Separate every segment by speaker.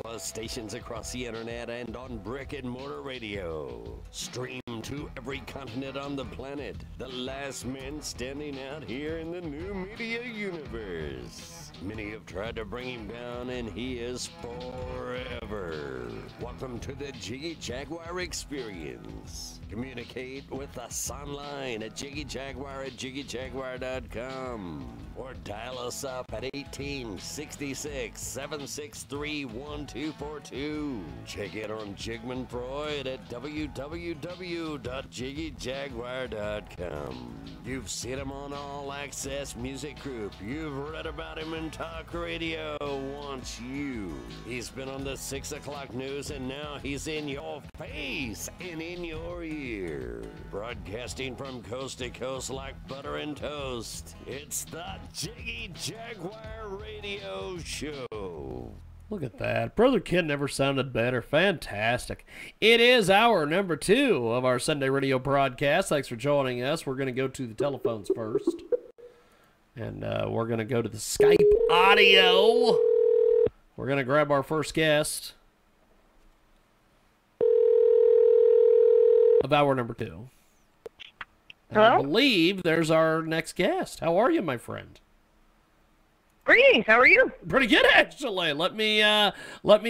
Speaker 1: Plus stations across the internet and on brick and mortar radio. Stream to every continent on the planet. The last man standing out here in the new media universe. Many have tried to bring him down, and he is forever. Welcome to the Jiggy Jaguar experience. Communicate with us online at jiggyjaguar@jiggyjaguar.com or dial us up at 1866-763-1242. Check it on Jigman Freud at www.jiggyjaguar.com. You've seen him on All Access Music Group. You've read about him in talk radio once He's been on the 6 o'clock news, and now he's in your face and in your ear. Broadcasting from coast to coast like butter and toast. It's the Jiggy Jaguar Radio Show.
Speaker 2: Look at that. Brother Kid never sounded better. Fantastic. It is hour number 2 of our Sunday radio broadcast. Thanks for joining us. We're going to go to the telephones first. And we're going to go to the Skype audio. We're going to grab our first guest of hour number 2. And I believe there's our next guest. How are you, my friend?
Speaker 3: Greetings. How are you?
Speaker 2: Pretty good, actually. Let me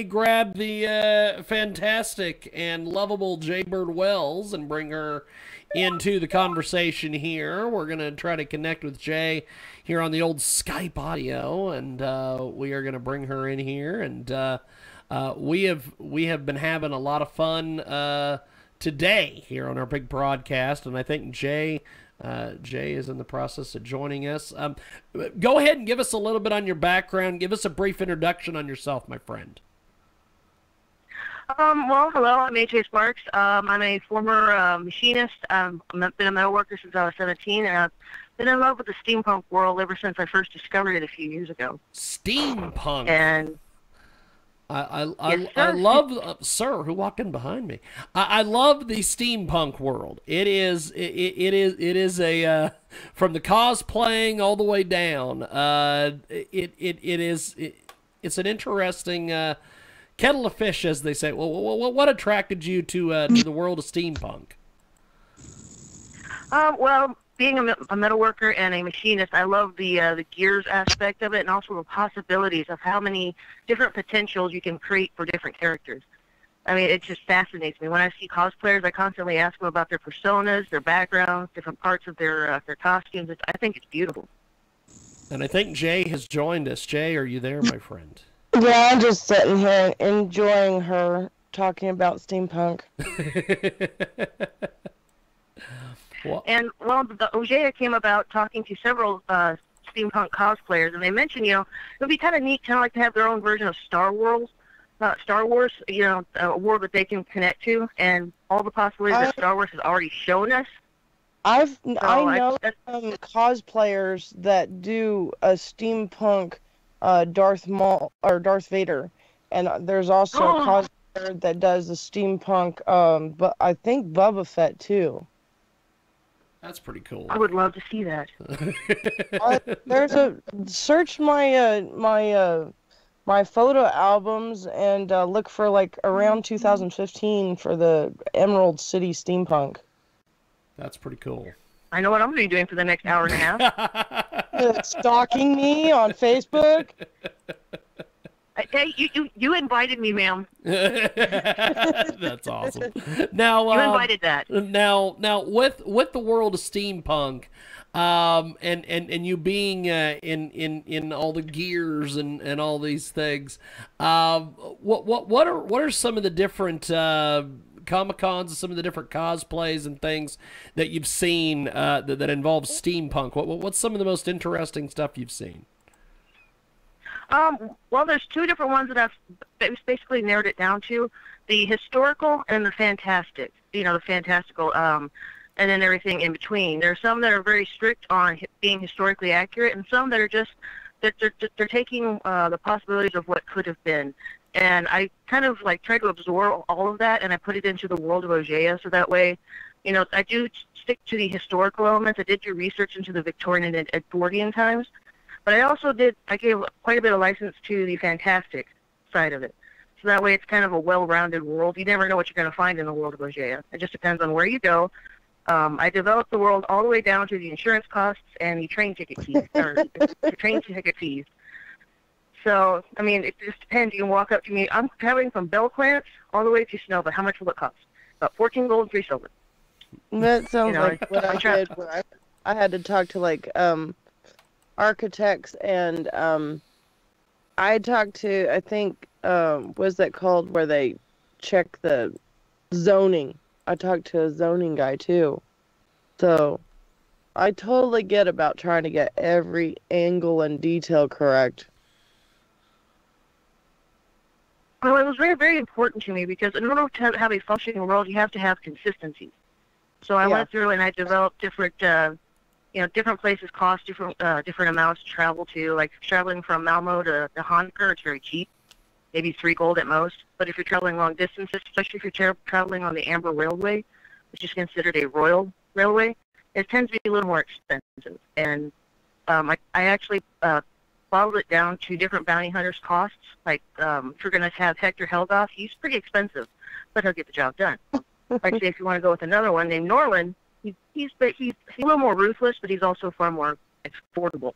Speaker 2: grab the fantastic and lovable Jae B Wells and bring her into the conversation here. We're gonna try to connect with Jay here on the old Skype audio, and we are gonna bring her in here. And we have been having a lot of fun today here on our big broadcast, and I think Jay is in the process of joining us. Go ahead and give us a little bit on your background. Give us a brief introduction on yourself, my friend.
Speaker 3: Well, hello, I'm AJ Sparks. I'm a former machinist. I've been a metal worker since I was 17, and I've been in love with the steampunk world ever since I first discovered it a few years ago.
Speaker 2: Steampunk?
Speaker 3: And
Speaker 2: I love, sir, who walked in behind me? I love the steampunk world. It is a from the cosplaying all the way down. It's an interesting kettle of fish, as they say. Well, what attracted you to the world of steampunk?
Speaker 3: Well, being a metal worker and a machinist, I love the gears aspect of it, and also the possibilities of how many different potentials you can create for different characters. I mean, it just fascinates me. When I see cosplayers, I constantly ask them about their personas, their backgrounds, different parts of their costumes. I think it's beautiful. And
Speaker 2: I think Jay has joined us. Jay, are you there, my friend?
Speaker 4: Yeah, I'm just sitting here enjoying her talking about steampunk.
Speaker 3: And, well, the OJA came about talking to several steampunk cosplayers, and they mentioned, it would be kind of neat, kind of like to have their own version of Star Wars, a world that they can connect to, and all the possibilities that Star Wars has already shown us.
Speaker 4: I know some cosplayers that do a steampunk Darth Vader, and there's also a cosplayer that does the steampunk, but I think Boba Fett too.
Speaker 2: That's pretty cool.
Speaker 3: I would love to see that.
Speaker 4: Search my my photo albums and look for like around 2015 for the Emerald City Steampunk.
Speaker 2: That's pretty cool.
Speaker 3: I know what I'm going to be doing for the next hour and a half.
Speaker 4: Stalking me on Facebook.
Speaker 3: Hey, you invited me, ma'am.
Speaker 2: That's awesome. Now
Speaker 3: you invited that.
Speaker 2: Now with the world of steampunk, and you being in all the gears and all these things, what are some of the different Comic-Cons and some of the different cosplays and things that you've seen that involve steampunk? What's some of the most interesting stuff you've seen?
Speaker 3: Well, there's two different ones that I've basically narrowed it down to: the historical and the fantastic. The fantastical, and then everything in between. There are some that are very strict on being historically accurate, and some that are just that they're taking the possibilities of what could have been. And I kind of like try to absorb all of that, and I put it into the world of Ojea, so that way, I do stick to the historical elements. I did do research into the Victorian and Edwardian times. But I also gave quite a bit of license to the fantastic side of it. So that way it's kind of a well-rounded world. You never know what you're going to find in the world of Ojea. It just depends on where you go. I developed the world all the way down to the insurance costs and the train ticket fees, or the train ticket fees. So, I mean, it just depends. You can walk up to me. I'm traveling from Belquance all the way to Snova. How much will it cost? About 14 gold and 3 silver.
Speaker 4: That sounds like what I did when I had to talk to, like, architects, and I talked to, I think, what's that called, where they check the zoning. I talked to a zoning guy, too. So, I totally get about trying to get every angle and detail correct.
Speaker 3: Well, it was very, very important to me because in order to have a functioning world, you have to have consistency. So I went through and I developed different, different places cost different amounts to travel to. Like traveling from Malmo to Honecker, it's very cheap, maybe 3 gold at most. But if you're traveling long distances, especially if you're traveling on the Amber Railway, which is considered a royal railway, it tends to be a little more expensive. And I actually bottled it down to different bounty hunters' costs. Like if you're going to have Hector Helgoff, he's pretty expensive, but he'll get the job done. Like say if you want to go with another one named Norland, he's a little more ruthless, but he's also far more affordable.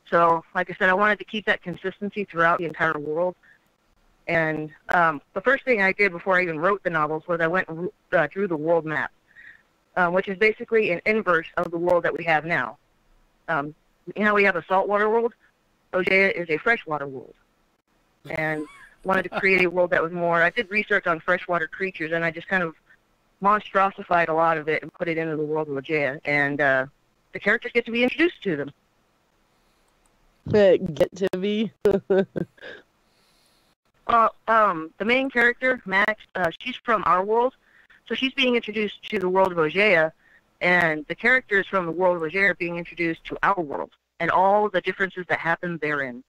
Speaker 3: So, like I said, I wanted to keep that consistency throughout the entire world. And the first thing I did before I even wrote the novels was I went and drew the world map, which is basically an inverse of the world that we have now. We have a saltwater world. Ojea is a freshwater world. And wanted to create a world that was more... I did research on freshwater creatures, and I just kind of monstrosified a lot of it and put it into the world of Ojea. And the characters get to be introduced to them.
Speaker 4: Get to be?
Speaker 3: The main character, Max, she's from our world, so she's being introduced to the world of Ojea, and the characters from the world of Ojea are being introduced to our world, and all the differences that happen therein.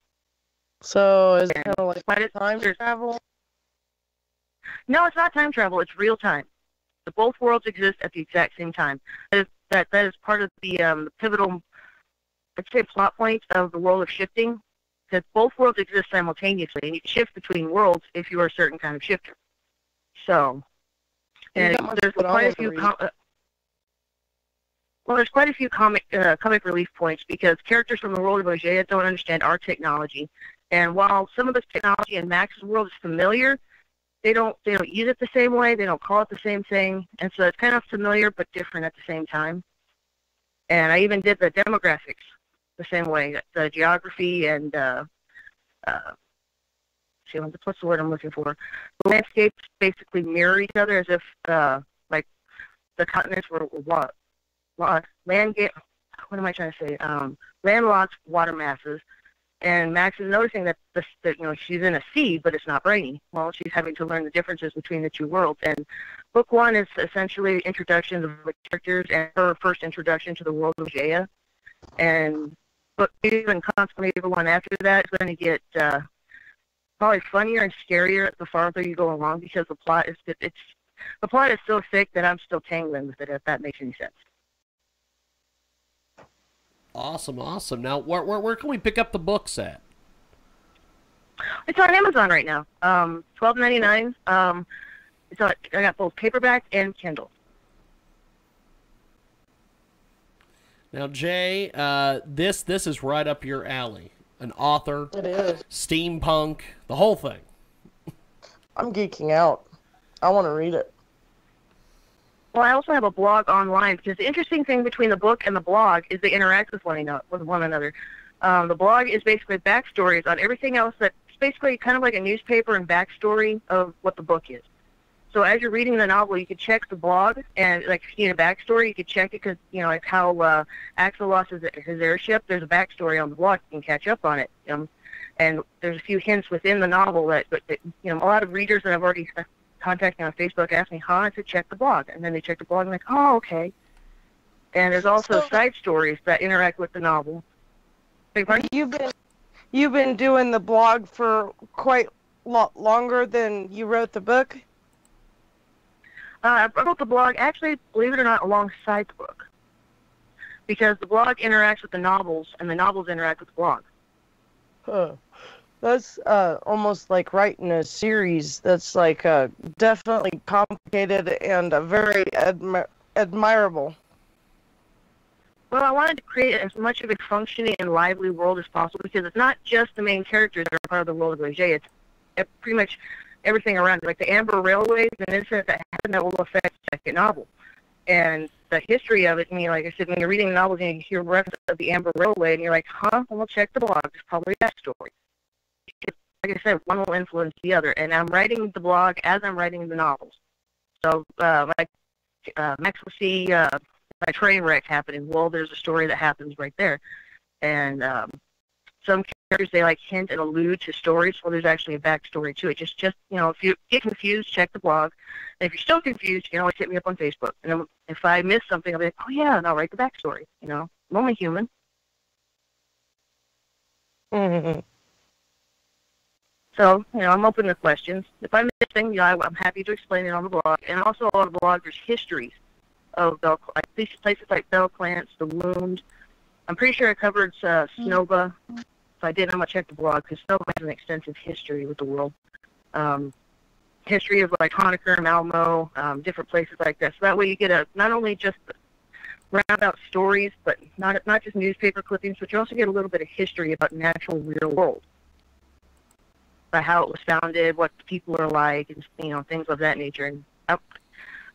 Speaker 4: So is it kind of like time travel?
Speaker 3: No, it's not time travel. It's real time. Both worlds exist at the exact same time. That is part of the pivotal, let's say, plot point of the world of shifting. That both worlds exist simultaneously, and you can shift between worlds if you are a certain kind of shifter. So, and there's quite a few. There's quite a few comic relief points because characters from the world of Ojea don't understand our technology, and while some of this technology in Max's world is familiar, they don't use it the same way. They don't call it the same thing, and so it's kind of familiar but different at the same time. And I even did the demographics the same way, the geography and what's the word I'm looking for? The landscapes basically mirror each other as if like the continents were landlocked water masses. And Max is noticing that she's in a sea, but it's not rainy. Well, she's having to learn the differences between the two worlds. And book 1 is essentially introduction of the characters and her first introduction to the world of Ojea. And book 2 and consequently the one after that is going to get probably funnier and scarier the farther you go along because the plot is so thick that I'm still tangling with it. If that makes any sense.
Speaker 2: Awesome. Now, where can we pick up the books at?
Speaker 3: It's on Amazon right now. $12.99. I got both paperback and Kindle.
Speaker 2: Now, Jay, this is right up your alley. An author.
Speaker 4: It is.
Speaker 2: Steampunk. The whole thing.
Speaker 3: I'm geeking out. I want to read it. Well, I also have a blog online because the interesting thing between the book and the blog is they interact with one another. The blog is basically backstories on everything else that's basically kind of like a newspaper and backstory of what the book is. So as you're reading the novel, you could check the blog, and like if you need a backstory, you could check it because, like how Axel lost his airship, there's a backstory on the blog. You can catch up on it. And there's a few hints within the novel that a lot of readers that I've already contacted me on Facebook ask me how to check the blog. And then they check the blog and like, oh, okay. And there's also side stories that interact with the novel.
Speaker 4: You've been doing the blog for quite longer than you wrote the book?
Speaker 3: I wrote the blog, actually, believe it or not, alongside the book. Because the blog interacts with the novels, and the novels interact with the blog.
Speaker 4: Huh. That's almost like writing a series that's like definitely complicated and very admirable.
Speaker 3: Well, I wanted to create as much of a functioning and lively world as possible because it's not just the main characters that are part of the world of Jae. It's pretty much everything around it. Like the Amber Railway is an incident that happened that will affect the second novel. And the history of it, I mean, like I said, when you're reading the novels and you hear reference of the Amber Railway and you're like, huh, well, check the blog. There's probably that story. Like I said, one will influence the other. And I'm writing the blog as I'm writing the novels. So, Max will see a train wreck happening. Well, there's a story that happens right there. And some characters, they like hint and allude to stories. Well, there's actually a backstory to it. Just if you get confused, check the blog. And if you're still confused, you can always hit me up on Facebook. And if I miss something, I'll be like, oh, yeah, and I'll write the backstory. I'm only human.
Speaker 4: Mm-hmm.
Speaker 3: So, I'm open to questions. If I'm missing, I'm happy to explain it on the blog. And also on the blog, there's histories of places like Bell Plants, the Wound. I'm pretty sure I covered Snova. If I didn't, I'm going to check the blog because Snova has an extensive history with the world. History of like Honecker, Malmo, different places like that. So that way you get not only just roundabout stories, but not just newspaper clippings, but you also get a little bit of history about the natural real world. About how it was founded, what the people are like, and things of that nature. And I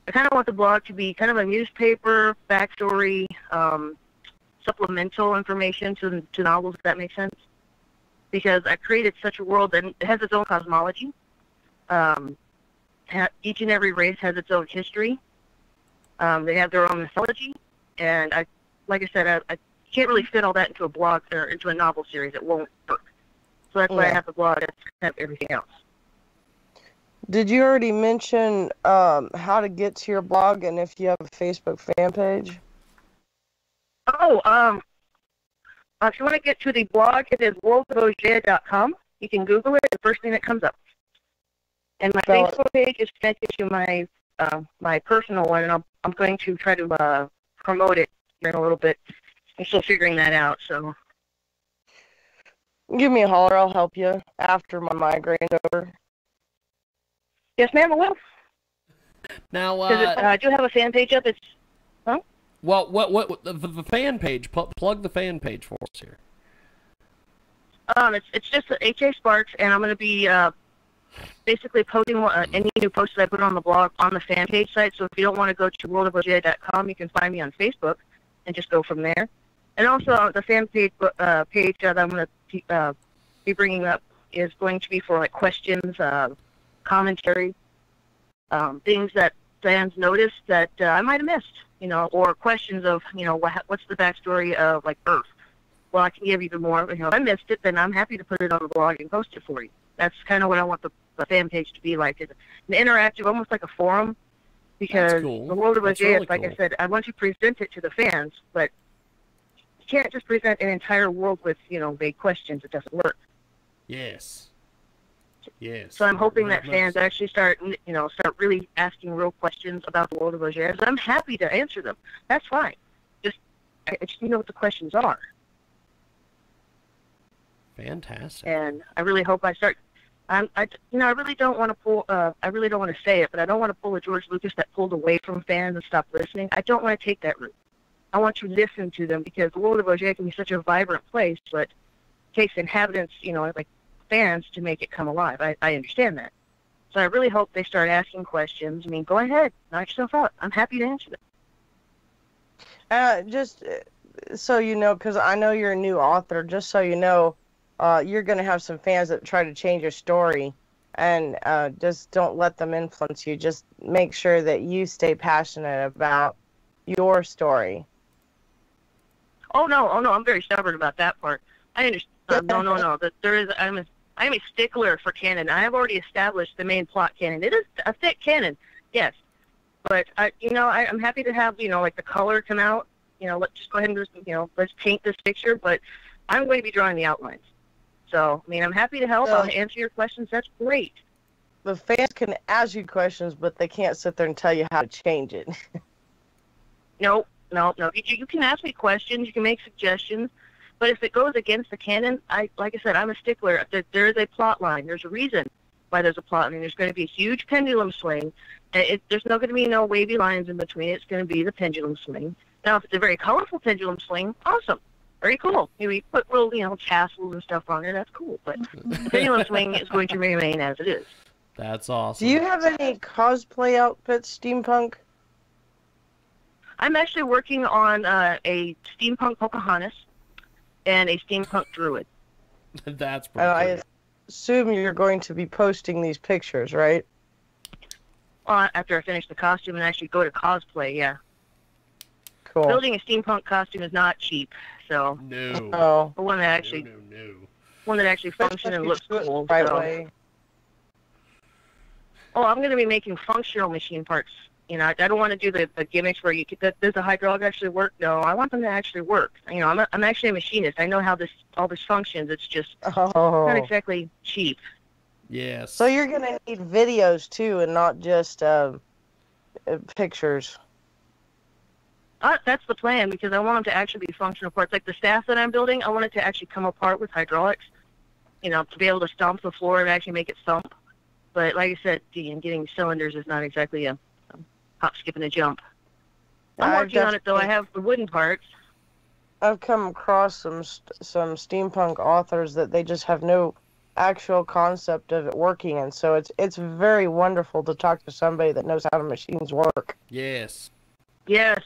Speaker 3: kind of want the blog to be kind of a newspaper backstory, supplemental information to novels, if that makes sense. Because I created such a world that it has its own cosmology. Each and every race has its own history. They have their own mythology, and I can't really fit all that into a blog or into a novel series. It won't work. So that's why I have the blog. That's kind of everything else.
Speaker 4: Did you already mention how to get to your blog and if you have a Facebook fan page?
Speaker 3: Oh, if you want to get to the blog, it is worldofojea.com. You can Google it. The first thing that comes up. And my Facebook page is connected to my my personal one, and I'm going to try to promote it in a little bit. I'm still figuring that out, so.
Speaker 4: Give me a holler. I'll help you after my migraine's over.
Speaker 3: Yes, ma'am, I will.
Speaker 2: Now,
Speaker 3: I do have a fan page up. It's, huh?
Speaker 2: Well, what the fan page? Plug the fan page for us here.
Speaker 3: It's just H.A. Sparks, and I'm going to be basically posting any new posts that I put on the blog on the fan page site. So if you don't want to go to worldofoj.com, you can find me on Facebook and just go from there. And also the fan page that I'm going to be bringing up is going to be for like questions, commentary, things that fans noticed that I might have missed, or questions of, what's the backstory of like Earth. Well, I can give even more. If I missed it, then I'm happy to put it on the blog and post it for you. That's kind of what I want the fan page to be like. It's an interactive, almost like a forum, because
Speaker 2: cool.
Speaker 3: The world of Jae,
Speaker 2: really
Speaker 3: like
Speaker 2: cool.
Speaker 3: I said, I want to present it to the fans, but you can't just present an entire world with, vague questions. It doesn't work.
Speaker 2: Yes. Yes.
Speaker 3: So I'm hoping that fans actually start really asking real questions about the world of Jae. So I'm happy to answer them. That's fine. I just need to know what the questions are.
Speaker 2: Fantastic.
Speaker 3: And I really hope I start. I really don't want to pull. I really don't want to say it, but I don't want to pull a George Lucas that pulled away from fans and stopped listening. I don't want to take that route. I want to listen to them because the world of Jae can be such a vibrant place, but it takes inhabitants, like fans, to make it come alive. I understand that. So I really hope they start asking questions. I mean, go ahead, knock yourself out. I'm happy to answer them.
Speaker 4: Just so you know, because I know you're a new author, just so you know, you're going to have some fans that try to change your story, and just don't let them influence you. Just make sure that you stay passionate about your story.
Speaker 3: Oh no, I'm very stubborn about that part. I understand. No. That there is. I'm a stickler for canon. I have already established the main plot canon. It is a thick canon, yes, but I'm happy to have like the color come out. Let's just go ahead and just let's paint this picture. But I'm going to be drawing the outlines. So I'm happy to help. I'll answer your questions. That's great.
Speaker 4: The fans can ask you questions, but they can't sit there and tell you how to change it.
Speaker 3: No. You can ask me questions. You can make suggestions. But if it goes against the canon, like I said, I'm a stickler. There is a plot line. There's a reason why there's a plot line. There's going to be a huge pendulum swing. There's not going to be no wavy lines in between. It's going to be the pendulum swing. Now, if it's a very colorful pendulum swing, awesome. Very cool. Maybe put little, tassels and stuff on it. That's cool. But the pendulum swing is going to remain as it is.
Speaker 2: That's awesome.
Speaker 4: Do you have any cosplay outfits, steampunk?
Speaker 3: I'm actually working on a steampunk Pocahontas and a steampunk druid.
Speaker 2: That's pretty cool.
Speaker 4: I assume you're going to be posting these pictures, right?
Speaker 3: After I finish the costume and actually go to cosplay, yeah.
Speaker 4: Cool.
Speaker 3: Building a steampunk costume is not cheap, so.
Speaker 2: No.
Speaker 4: Oh.
Speaker 3: One that actually, one that actually functions and looks cool.
Speaker 4: Right
Speaker 3: so.
Speaker 4: away.
Speaker 3: Oh, I'm going to be making functional machine parts. I don't want to do the gimmicks where does the hydraulic actually work? No, I want them to actually work. I'm actually a machinist. I know how all this functions. It's just not exactly cheap.
Speaker 2: Yes.
Speaker 4: So you're going to need videos too, and not just pictures.
Speaker 3: That's the plan, because I want them to actually be functional parts. Like the staff that I'm building, I want it to actually come apart with hydraulics. To be able to stomp the floor and actually make it thump. But like I said, getting cylinders is not exactly a hop, skip, and a jump. I'm working on it, though. I have the wooden parts.
Speaker 4: I've come across some steampunk authors that they just have no actual concept of it working, and so it's very wonderful to talk to somebody that knows how the machines work.
Speaker 2: Yes.
Speaker 3: Yes.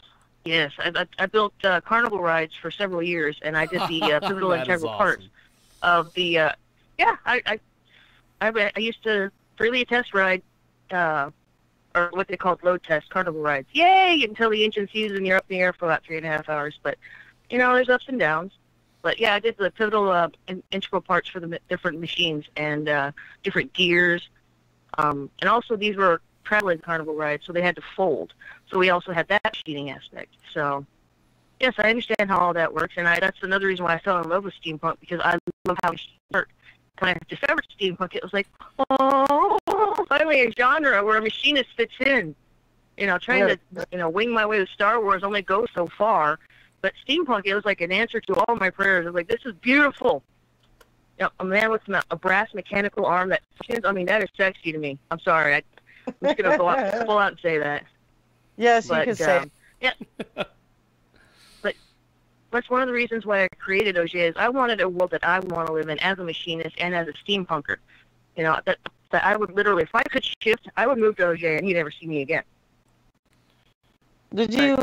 Speaker 3: I built carnival rides for several years, and I did the pivotal integral parts of the. I used to freely test ride. Or what they call load test carnival rides. Yay! Until the engine seizes and you're up in the air for about 3.5 hours. But, there's ups and downs. But, yeah, I did the pivotal integral parts for the different machines and different gears. And also these were traveling carnival rides, so they had to fold. So we also had that machining aspect. So, yes, I understand how all that works. And that's another reason why I fell in love with steampunk, because I love how machines work. When I discovered steampunk, it was like, oh, finally a genre where a machinist fits in. Trying to, wing my way with Star Wars only goes so far. But steampunk, it was like an answer to all my prayers. I was like, this is beautiful. A man with a brass mechanical arm that functions, that is sexy to me. I'm sorry. I'm just going to go out and say that.
Speaker 4: Yes, you can say it.
Speaker 3: Yeah. That's one of the reasons why I created OJ is I wanted a world that I want to live in as a machinist and as a steampunker. That I would literally, if I could shift, I would move to OJ and you'd never see me again.
Speaker 4: Did you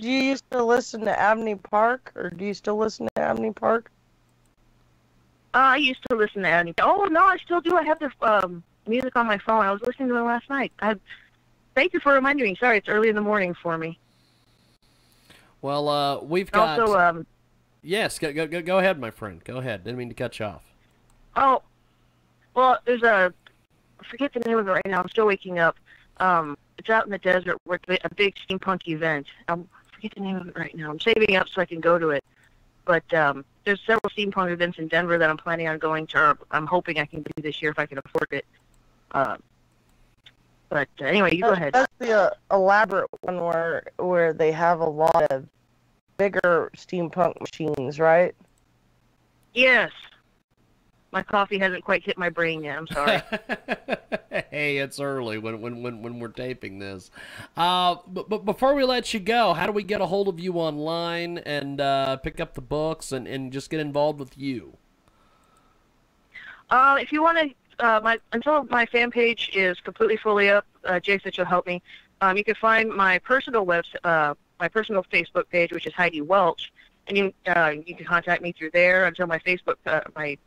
Speaker 4: used to listen to Abney Park, or do you still listen to Abney Park?
Speaker 3: I used to listen to Abney. Oh, no, I still do. I have the music on my phone. I was listening to it last night. Thank you for reminding me. Sorry, it's early in the morning for me.
Speaker 2: Well, we've got...
Speaker 3: Also,
Speaker 2: yes, go ahead, my friend. Go ahead. Didn't mean to cut you off.
Speaker 3: Oh, well, there's I forget the name of it right now. I'm still waking up. It's out in the desert where a big steampunk event. I forget the name of it right now. I'm saving up so I can go to it. But there's several steampunk events in Denver that I'm planning on going to, or I'm hoping I can do this year if I can afford it. But anyway, you go ahead.
Speaker 4: That's the elaborate one where they have a lot of bigger steampunk machines, right?
Speaker 3: Yes. My coffee hasn't quite hit my brain yet. I'm sorry.
Speaker 2: Hey, it's early when we're taping this. But before we let you go, how do we get a hold of you online and pick up the books and just get involved with you?
Speaker 3: If you want to, until my fan page is completely fully up, Jay said she'll help me. You can find my personal my personal Facebook page, which is Heidi Welch, and you can contact me through there until my Facebook, my